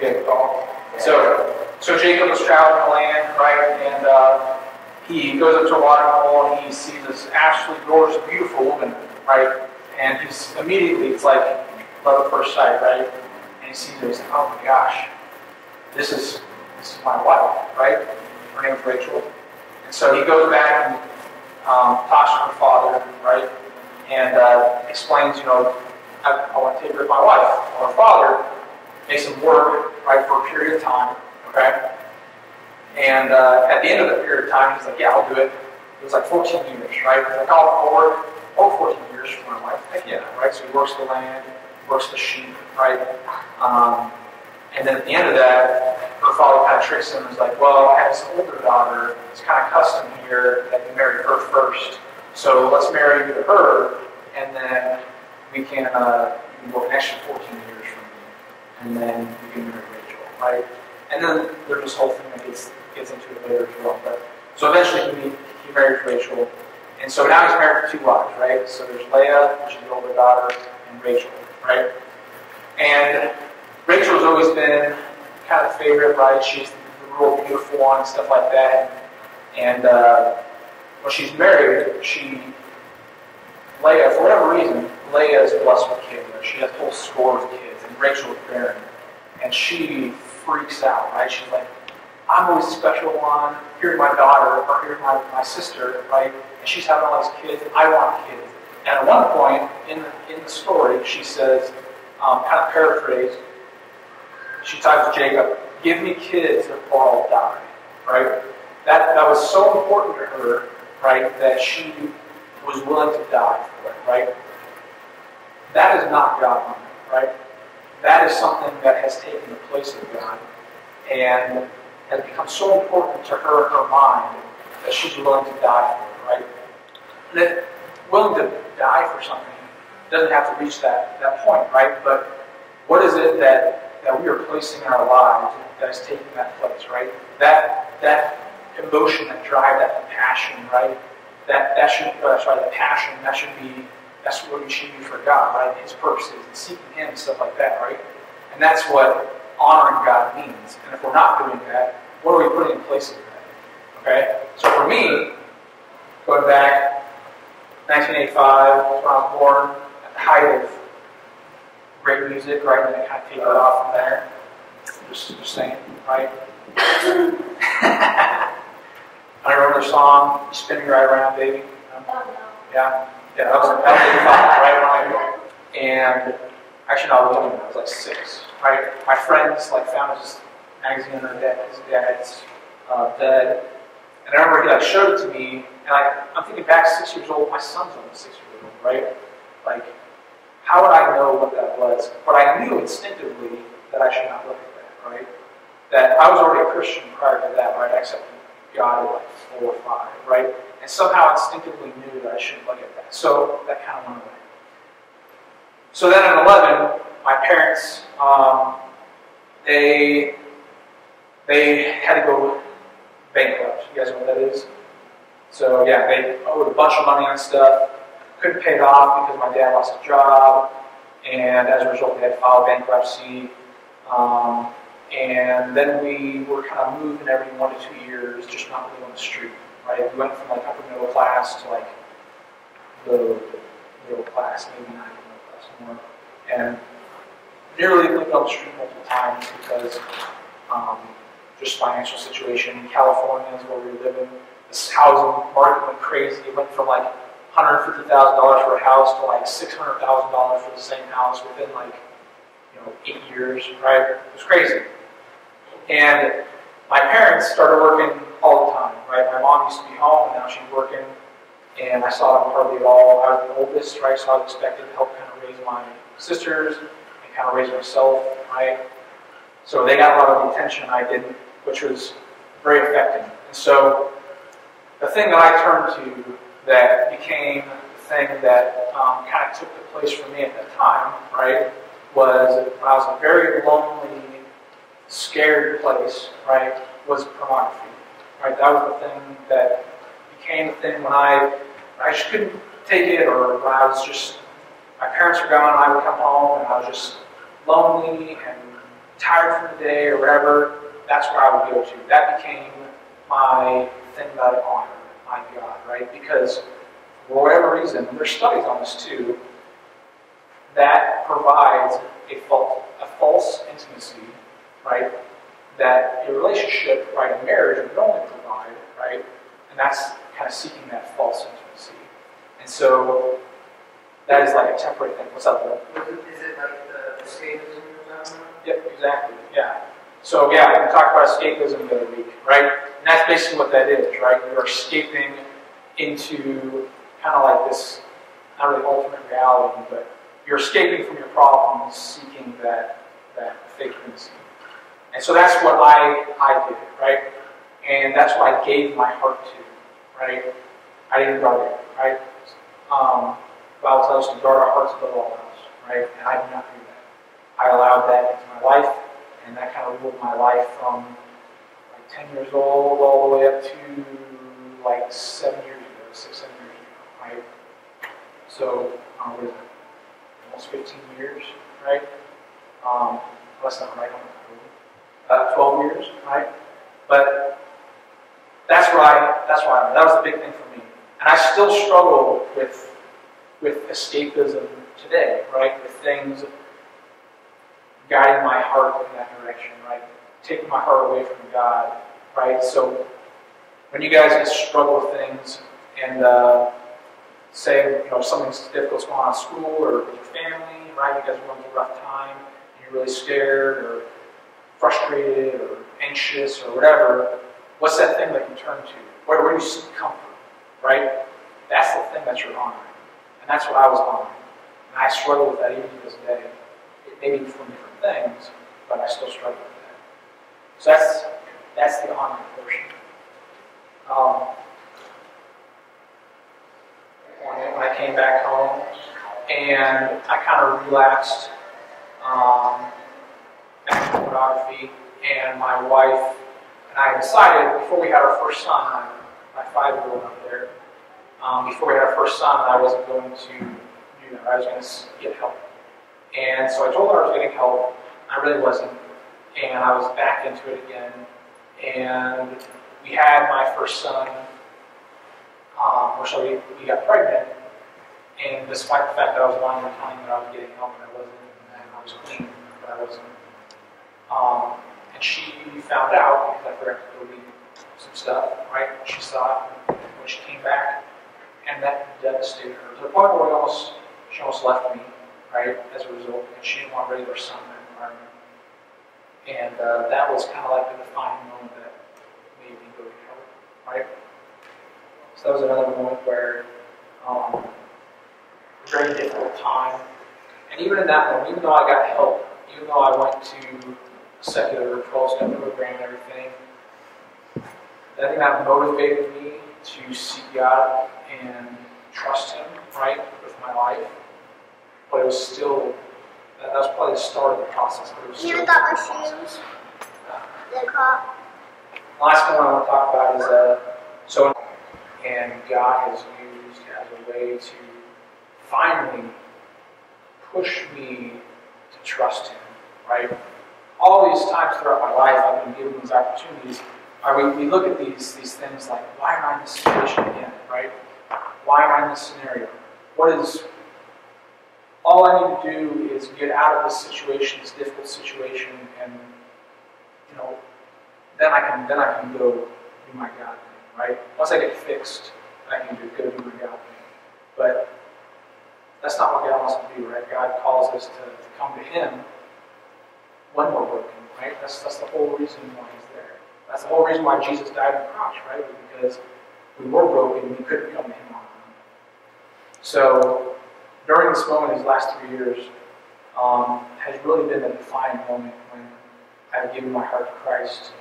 Jacob. So Jacob was traveling the land, right? And he goes up to a watering hole and he sees this absolutely gorgeous, beautiful woman, right? And he's immediately, it's like love at first sight, right? And he sees her, he's like, oh my gosh, this is my wife, right? Her name is Rachel. And so he goes back and talks to her father, right? And explains, I want to take her as my wife. Well, her father makes him work, right, for a period of time, okay? And at the end of that period of time, he's like, yeah, I'll do it. It was like 14 years, right? He's like, I'll work 14 years for my wife. Heck yeah, right? So he works the land, works the sheep, right? And then at the end of that, her father kind of tricks him and is like, well, I have this older daughter. It's kind of custom here that you marry her first. So let's marry you to her, and then we can work an extra 14 years from you. And then you can marry Rachel, right? And then there's this whole thing that gets into it later as well. But so eventually he marries Rachel. And so now he's married to two wives, right? So there's Leah, which is the older daughter, and Rachel, right? And Rachel's always been kind of the favorite, right? She's the real beautiful one and stuff like that. And when she's married, Leah, for whatever reason, Leah is blessed with kids. She has a whole score of kids, and Rachel is barren. And she freaks out, right? She's like, I'm always the special one. Here's my daughter, or here's my sister, right? And she's having all these kids, and I want kids. And at one point in the story, she says, kind of paraphrased, she tells Jacob, give me kids or I'll die, right? That was so important to her, right, that she was willing to die for it, right? That is not God, right? That is something that has taken the place of God and has become so important to her mind that she's willing to die for it, right? And that willing to die for something doesn't have to reach that point, right? But what is it that we are placing in our lives that is taking that place, right? That emotion, that drive, that passion, right? That's what we should be for God, right? His purposes and seeking Him and stuff like that, right? And that's what honoring God means. And if we're not doing that, what are we putting in place of that? Okay? So for me, going back 1985, when I was born, at the height of great music, right? And then it kind of tapered off from there. Just saying, right? I remember the song, Spinning Right Around, Baby. Yeah, that was 85, right? And actually, no, I was like 6, right? My friends found this magazine in his dad's bed, and I remember he showed it to me, and I'm thinking back 6 years old. My son's almost 6 years old, right? How would I know what that was? But I knew instinctively that I should not look at that, right? That I was already a Christian prior to that, right? I accepted God at 4 or 5, right? And somehow instinctively knew that I shouldn't look at that. So that kind of went away. So then at 11, my parents, they had to go bankrupt. You guys know what that is? So yeah, they owed a bunch of money on stuff. Couldn't pay it off because my dad lost a job, and as a result, they had to file bankruptcy. And then we were kind of moving every 1 to 2 years, just not really on the street, right? We went from upper middle class to low middle class, maybe not even middle class anymore, and nearly lived on the street multiple times because just financial situation. In California is where we were living. This housing market went crazy. It went from $150,000 for a house to $600,000 for the same house within 8 years, right? It was crazy. And my parents started working all the time, right? My mom used to be home, and now she's working, and I saw them hardly at all. I was the oldest, right? So I was expected to help kind of raise my sisters and kind of raise myself, right? So they got a lot of the attention I didn't, which was very affecting. And so the thing that I turned to that became the thing that kind of took the place for me at that time, right, was when I was in a very lonely, scared place, right, was pornography, right? That was the thing that became the thing when I just couldn't take it, or when I was just, my parents were gone, I would come home, and I was just lonely and tired from the day or whatever, that's where I would go to. That became my thing that I honored, my God, right? Because for whatever reason, and there's studies on this too, that provides a false intimacy, right? That a relationship, right, a marriage would only provide, right? And that's kind of seeking that false intimacy. And so that is like a temporary thing. What's up, Bill? Is it like the escapism you're talking about? Yep, exactly. Yeah. So yeah, we talked about escapism the other week, right? And that's basically what that is, right? You're escaping into kind of like this, not really ultimate reality, but you're escaping from your problems, seeking that fake intimacy. And so that's what I did, right? And that's what I gave my heart to, right? I didn't guard it, right? The Bible tells us to guard our hearts above all else, right? And I did not do that. I allowed that into my life, and that kind of ruled my life from like 10 years old all the way up to like 7 years ago, 6, 7 years ago, right? So, what is it? Almost 15 years, right? That's not right. 12 years, right? But that's why that was the big thing for me. And I still struggle with escapism today, right? With things guiding my heart in that direction, right? Taking my heart away from God, right? So when you guys struggle with things and say, something's difficult's going on at school or with your family, right? You guys are going through a rough time, and you're really scared or frustrated or anxious or whatever, what's that thing that you turn to? Where do you seek comfort, right? That's the thing that you're honoring. And that's what I was honoring. And I struggle with that even to this day. It may be from different things, but I still struggle with that. So that's the honoring portion. When I came back home, and I kind of relapsed back to pornography, and my wife and I decided before we had our first son, my 5-year-old up there, before we had our first son, I wasn't going to do that. I was going to get help. And so I told her I was getting help. I really wasn't. And I was back into it again. And we had my first son, we got pregnant. And despite the fact that I was lying and telling that I was getting help and I wasn't, and I was clean, but I wasn't. And she found out because I forgot to go read some stuff, right? She saw it when she came back, and that devastated her to the point where she almost left me, right? As a result, and she didn't want to raise her son in that environment. And that was kind of like the defining moment that made me go to help, right? So that was another moment where a very difficult time. And even in that moment, even though I got help, even though I went to secular 12-step program and everything, that thing that motivated me to seek God and trust Him, right, with my life. But it was still, that was probably the start of the process. But it was You got my shoes? The cop. The last thing I want to talk about is and God has used as a way to finally push me to trust Him, right? All these times throughout my life, I've been given these opportunities. We look at these things like, why am I in this situation again, right? Why am I in this scenario? All I need to do is get out of this situation, this difficult situation, and then I can go do my God thing, right? Once I get fixed, I can go do my God thing. But that's not what God wants to do, right? God calls us to come to Him when we're broken, right? That's the whole reason why He's there. That's the whole reason why Jesus died on the cross, right? Because we were broken, we couldn't come to Him on our own. So during this moment, these last 3 years, has really been the defining moment when I've given my heart to Christ